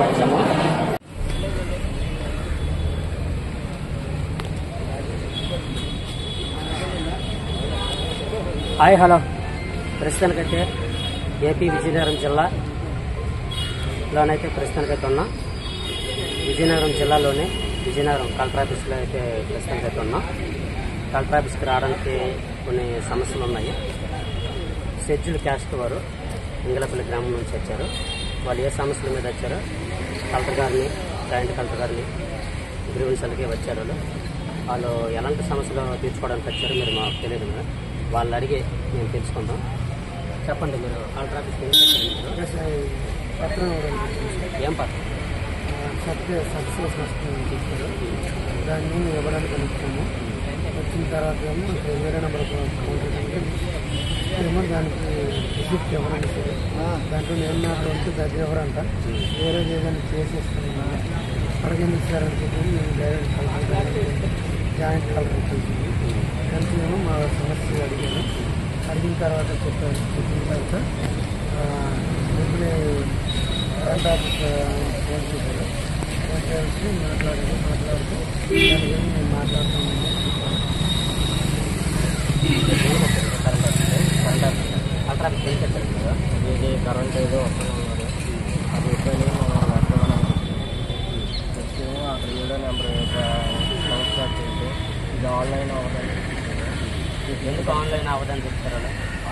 వచ్చాము. Hi hello. ప్రస్తుతానికైతే AP Vizianagaram జిల్లాలోనైతే ప్రస్తుతానికైతే ఉన్నాం. విజయనగరం జిల్లాలోనే విజయనగరం కలెక్టర్ ఆఫీస్లో అయితే ప్రస్తుతానికైతే ఉన్నాం. కలెక్టర్ ఆఫీస్కి రావడానికి కొన్ని సమస్యలు ఉన్నాయి. షెడ్యూల్ క్యాస్ట్ వారు ఇంగలపల్లి గ్రామం నుంచి వచ్చారు. వాళ్ళు ఏ సమస్యల మీద వచ్చారో కలెక్టర్ గారిని, జాయింట్ కలెక్టర్ గారిని గ్రీవెన్స్లకి వచ్చారు. వాళ్ళు ఎలాంటి సమస్యలు తీర్చుకోవడానికి వచ్చారో మీరు మాకు తెలియదు కదా. వాళ్ళు అడిగి మేము తెలుసుకుందాం. చెప్పండి, మీరు కలెక్టర్ ఆఫీస్కి ఏం పత్రం? సక్సెస్ తీసుకున్నారు. దాన్ని ఇవ్వడానికి వచ్చాము. వచ్చిన తర్వాత వేరే నెంబర్ ఏమో దానికి రిసిప్ట్ ఎవరంటే దాంట్లో ఏమన్నా ఉంటే దగ్గర ఎవరంట వేరేది ఏదైనా చేసేస్తున్నాను అడిగింది సార్ అని చెప్పి మేము డైరెక్ట్ జాయింట్ కలెక్టర్ చేసింది. దాంట్లో మా సమస్య అడిగిన తర్వాత చెప్పిన తర్వాత ఇప్పుడు కరెంట్ ఆఫీస్ ఫోన్ చేశారు. ఫోన్ చేసి మాట్లాడుతూ దాని గురించి మేము మాట్లాడుతున్నాము. ఇది కరెంట్ ఏదో వస్తున్నారు, అది ఎప్పుడైనా వచ్చేమో అక్కడ ఏదో నెంబర్ స్టార్ట్ చేస్తే ఇది ఆన్లైన్ అవ్వదని చెప్తారు. ఎందుకు ఆన్లైన్ అవ్వదని చెప్తారు?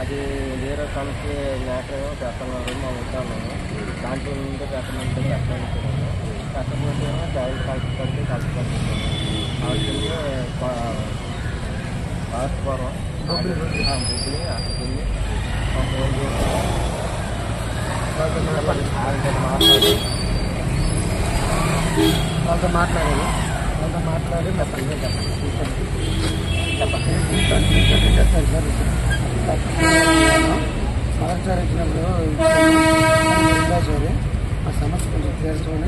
అది వేరే కంపెనీ మ్యాటర్ పెడుతున్నారు. మా ఉంటాను దాంట్లో నుండి పెట్టమంటే పెట్టమంటే జాయింట్ కలుపుకుంటే కలుపుకుంటున్నాను. బుబ్బులి అక్కడికి ఫోన్ చేసి వాళ్ళతో మాట్లాడాలి. చెప్పండి సమాచారం ఇచ్చినప్పుడు సరే ఆ సమస్య కొంచెం తీర్చుకొని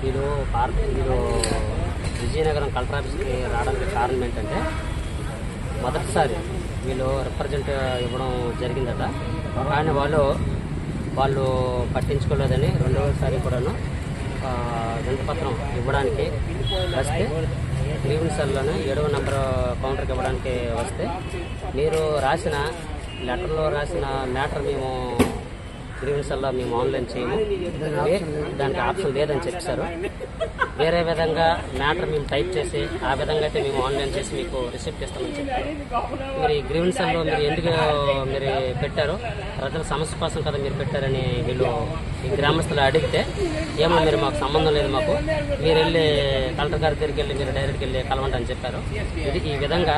మీరు విజయనగరం కలెక్టర్ ఆఫీస్కి రావడానికి కారణం ఏంటంటే, మొదటిసారి వీళ్ళు రిప్రజెంట్ ఇవ్వడం జరిగిందట. కానీ వాళ్ళు పట్టించుకోలేదని రెండవసారి కూడాను వినతిపత్రం ఇవ్వడానికి వస్తే గ్రీవెన్స్లోనే 7వ నెంబర్ కౌంటర్కి ఇవ్వడానికి వస్తే మీరు రాసిన లెటర్లో రాసిన మ్యాటర్ మేము గ్రీవెన్స్లో మేము ఆన్లైన్ చేయము, దానికి ఆప్షన్ లేదని చెప్పారు. వేరే విధంగా మ్యాటర్ మేము టైప్ చేసి ఆ విధంగా అయితే మేము ఆన్లైన్ చేసి మీకు రిసిప్ట్ ఇస్తామని చెప్పారు. మీరు ఈ గ్రీవెన్స్లో మీరు ఎందుకు మీరు పెట్టారు, ప్రజల సమస్య కోసం కదా మీరు పెట్టారని వీళ్ళు ఈ గ్రామస్తులు అడిగితే, ఏమో మీరు మాకు సంబంధం లేదు, మాకు మీరు వెళ్ళి కలెక్టర్ గారి దగ్గరికి వెళ్ళి మీరు డైరెక్ట్కి వెళ్ళి కలవండి అని చెప్పారు. ఇది ఈ విధంగా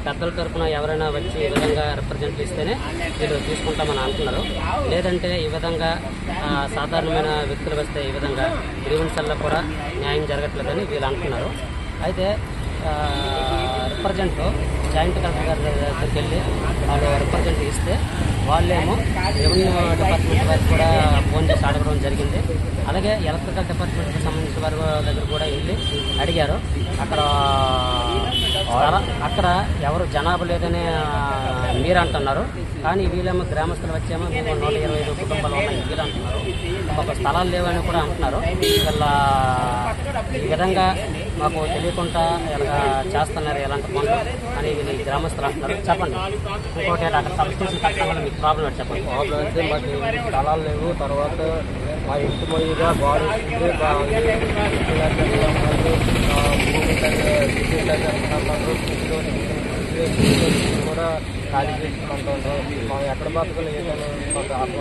పెద్దల తరఫున ఎవరైనా వచ్చి ఈ విధంగా రిప్రజెంట్ ఇస్తేనే వీళ్ళు తీసుకుంటామని అంటున్నారు. లేదంటే ఈ విధంగా సాధారణమైన వ్యక్తులు వస్తే ఈ విధంగా గ్రీవెన్స్లో కూడా న్యాయం జరగట్లేదని వీళ్ళు అంటున్నారు. అయితే రిప్రజెంట్ జాయింట్ కలెక్టర్ గారి దగ్గరికి వెళ్ళి వాళ్ళు రిప్రజెంట్ ఇస్తే వాళ్ళేమో రెవెన్యూ డిపార్ట్మెంట్ వారికి కూడా ఫోన్ చేసి అడగడం జరిగింది. అలాగే ఎలక్ట్రికల్ డిపార్ట్మెంట్కి సంబంధించిన వారి దగ్గర కూడా వెళ్ళి అడిగారు. అక్కడ ఎవరు జనాభా లేదని మీరు అంటున్నారు, కానీ వీళ్ళేమో గ్రామస్తులు వచ్చేమో మేము 125 కుటుంబాలు ఉన్నాయి వీళ్ళు అంటున్నారు. ఒక స్థలాలు లేవని కూడా అంటున్నారు. వీళ్ళ ఈ విధంగా మాకు తెలియకుండా ఇలా చేస్తున్నారు ఎలాంటి పనులు అని వీళ్ళు గ్రామస్తులు అంటున్నారు. చెప్పండి, ఇంకోటి అక్కడ సబ్స్టేషన్ కట్టడం వల్ల మీకు ప్రాబ్లం ఏంటి చెప్పండి. ప్రాబ్లం అంటే మాకు స్థలాలు లేవు. తర్వాత మా ఇంటి మీదుగా బాడీ కూడా ఖాళీ చేసుకుంటుంటాం. మా ఎక్కడ బతుకులు ఏదైనా మాకు ఆత్మ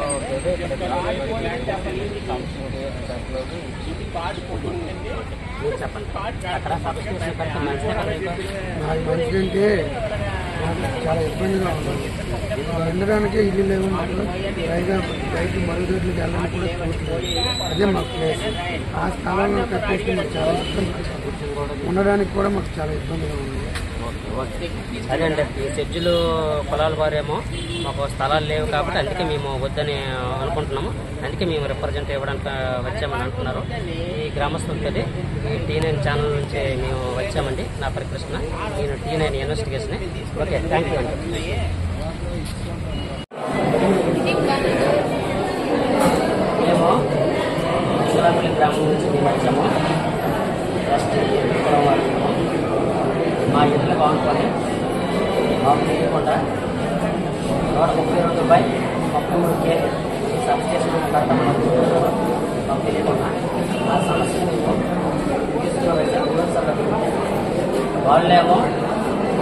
ఉంటుంది. మీరు చెప్పండి, అక్కడ సబ్స్టేషన్ కడితే మంచిదే కదా? మంచిదంటే చాలా ఇబ్బందిగా ఉంటుంది. వెళ్ళడానికే ఇల్లు లేవు. పైగా బయట మరుగుదొడ్లకి వెళ్ళడానికి కూడా చూస్తుంది. అదే మాకు ప్లేస్. ఆ స్థలంలో కట్టేసి మాకు చాలా ఇబ్బంది, ఉండడానికి కూడా మాకు చాలా ఇబ్బందిగా ఉంది. సరే అండి, ఈ షెడ్యూల్ పొలాల వారేమో మాకు స్థలాలు లేవు కాబట్టి అందుకే మేము వద్దని అనుకుంటున్నాము, అందుకే మేము రిప్రజెంట్ ఇవ్వడానికి వచ్చామని అంటున్నారు. ఈ గ్రామస్తులతో ఈ T9 ఛానల్ నుంచి మేము వచ్చామండి. నా పేరు కృష్ణ, నేను T9 investigation. Okay, thank you అండి. మేము చిలపల్లి గ్రామం నుంచి మేము వచ్చాము. జస్ట్ మా ఇల్లు బాగుంటుంది. మాకు తెలియకుండా 132 రూపాయలు 33 కేజీ సబ్స్టేషన్ కడతామని మాకు తెలియకుండా ఆ సమస్యను మేము తీసుకుని వాళ్ళేమో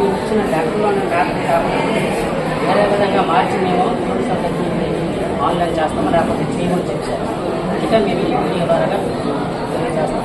ఇచ్చిన లెక్కలోనే ల్యాప్టాప్ కాకుండా వేరే విధంగా మార్చి మేము ఆన్లైన్ చేస్తామని అప్పుడు చేయమని చెప్పారు. అందుకే మేము ఈ వీడియో ద్వారా తెలియజేస్తాం.